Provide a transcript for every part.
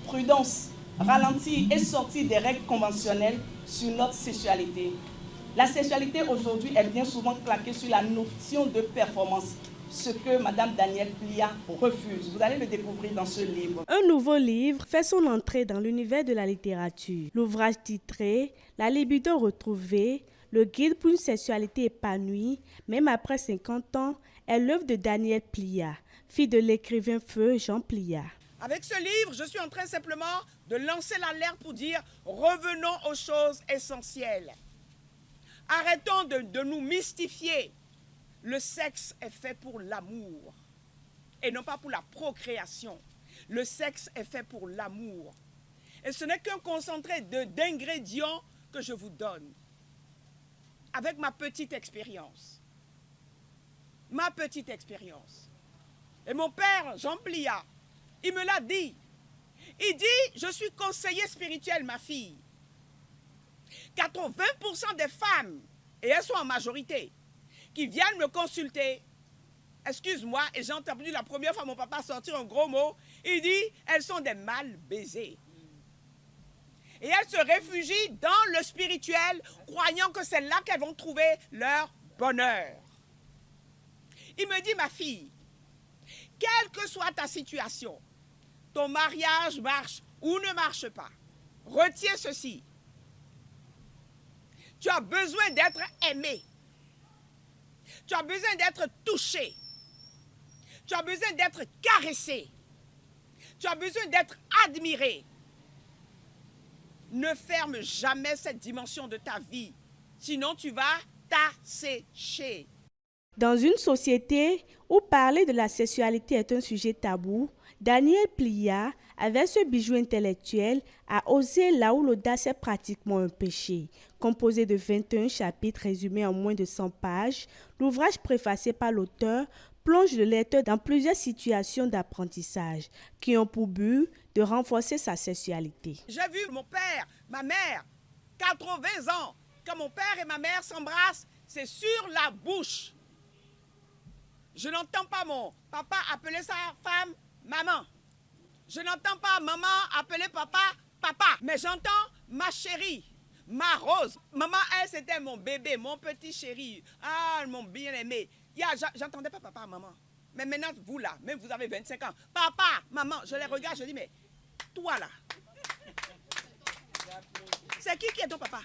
prudence, ralentir et sortir des règles conventionnelles sur notre sexualité. La sexualité aujourd'hui est bien souvent claquée sur la notion de performance, ce que Mme Danielle Plia refuse. Vous allez le découvrir dans ce livre. Un nouveau livre fait son entrée dans l'univers de la littérature. L'ouvrage titré « La libido retrouvée », le guide pour une sexualité épanouie, même après 50 ans, est l'œuvre de Danielle Plia, fille de l'écrivain feu Jean Plia. Avec ce livre, je suis en train simplement de lancer l'alerte pour dire revenons aux choses essentielles. Arrêtons de nous mystifier. Le sexe est fait pour l'amour et non pas pour la procréation. Le sexe est fait pour l'amour. Et ce n'est qu'un concentré d'ingrédients que je vous donne avec ma petite expérience. Ma petite expérience. Et mon père, Jean Plia, il me l'a dit. Il dit, je suis conseiller spirituel, ma fille. 80% des femmes, et elles sont en majorité, qui viennent me consulter, excuse-moi, et j'ai entendu la première fois mon papa sortir un gros mot, il dit, elles sont des mal baisées. Et elles se réfugient dans le spirituel, croyant que c'est là qu'elles vont trouver leur bonheur. Il me dit, ma fille, quelle que soit ta situation, ton mariage marche ou ne marche pas, retiens ceci. Tu as besoin d'être aimé. Tu as besoin d'être touché. Tu as besoin d'être caressé. Tu as besoin d'être admiré. Ne ferme jamais cette dimension de ta vie, sinon tu vas t'assécher. Dans une société où parler de la sexualité est un sujet tabou, Danielle Plia, avec ce bijou intellectuel, a osé là où l'audace est pratiquement un péché. Composé de 21 chapitres résumés en moins de 100 pages, l'ouvrage préfacé par l'auteur plonge le lecteur dans plusieurs situations d'apprentissage qui ont pour but de renforcer sa sexualité. J'ai vu mon père, ma mère, 80 ans, quand mon père et ma mère s'embrassent, c'est sur la bouche. Je n'entends pas mon papa appeler sa femme maman. Je n'entends pas maman appeler papa papa. Mais j'entends ma chérie, ma rose. Maman, elle, c'était mon bébé, mon petit chéri. Ah, mon bien-aimé. J'entendais pas papa, maman. Mais maintenant, vous là, même vous avez 25 ans. Papa, maman, je les regarde, je dis, mais toi là, c'est qui est ton papa?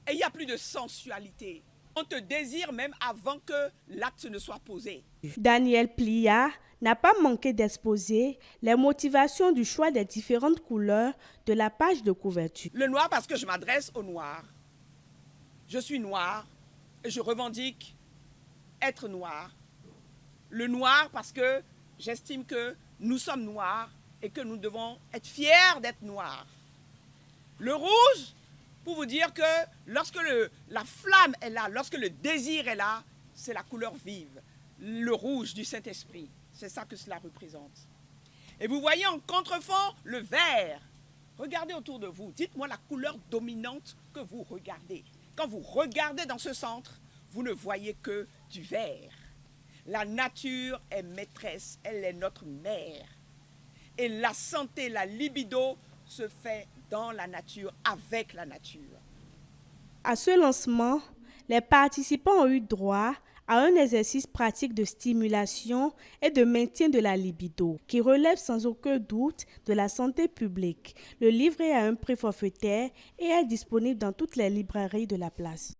Et il n'y a plus de sensualité. On te désire même avant que l'acte ne soit posé. Danielle Plia n'a pas manqué d'exposer les motivations du choix des différentes couleurs de la page de couverture. Le noir parce que je m'adresse au noir. Je suis noir et je revendique être noir. Le noir parce que j'estime que nous sommes noirs et que nous devons être fiers d'être noirs. Le rouge, pour vous dire que lorsque la flamme est là, lorsque le désir est là, c'est la couleur vive, le rouge du Saint-Esprit. C'est ça que cela représente. Et vous voyez en contrefond le vert. Regardez autour de vous. Dites-moi la couleur dominante que vous regardez. Quand vous regardez dans ce centre, vous ne voyez que du vert. La nature est maîtresse, elle est notre mère. Et la santé, la libido se fait dans la nature, avec la nature. À ce lancement, les participants ont eu droit à un exercice pratique de stimulation et de maintien de la libido qui relève sans aucun doute de la santé publique. Le livre est à un prix forfaitaire et est disponible dans toutes les librairies de la place.